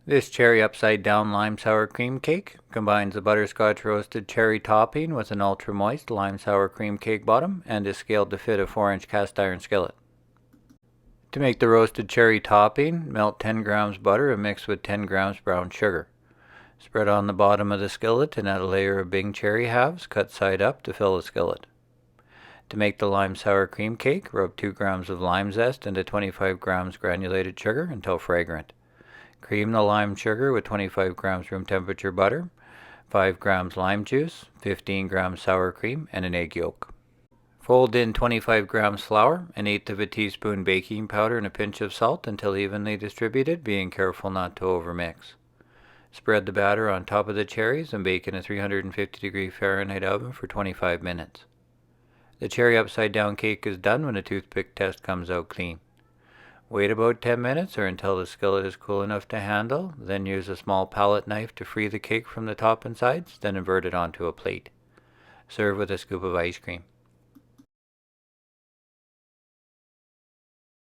This cherry upside down lime sour cream cake combines a butterscotch roasted cherry topping with an ultra moist lime sour cream cake bottom and is scaled to fit a 4-inch cast iron skillet. To make the roasted cherry topping, melt 10 grams butter and mix with 10 grams brown sugar. Spread on the bottom of the skillet and add a layer of Bing cherry halves cut side up to fill the skillet. To make the lime sour cream cake, rub 2 grams of lime zest into 25 grams granulated sugar until fragrant. Cream the lime sugar with 25 grams room temperature butter, 5 grams lime juice, 15 grams sour cream, and an egg yolk. Fold in 25 grams flour, an eighth of a teaspoon baking powder, and a pinch of salt until evenly distributed, being careful not to overmix. Spread the batter on top of the cherries and bake in a 350 Fahrenheit oven for 25 minutes. The cherry upside down cake is done when a toothpick test comes out clean. Wait about 10 minutes or until the skillet is cool enough to handle, then use a small palette knife to free the cake from the top and sides, then invert it onto a plate. Serve with a scoop of ice cream.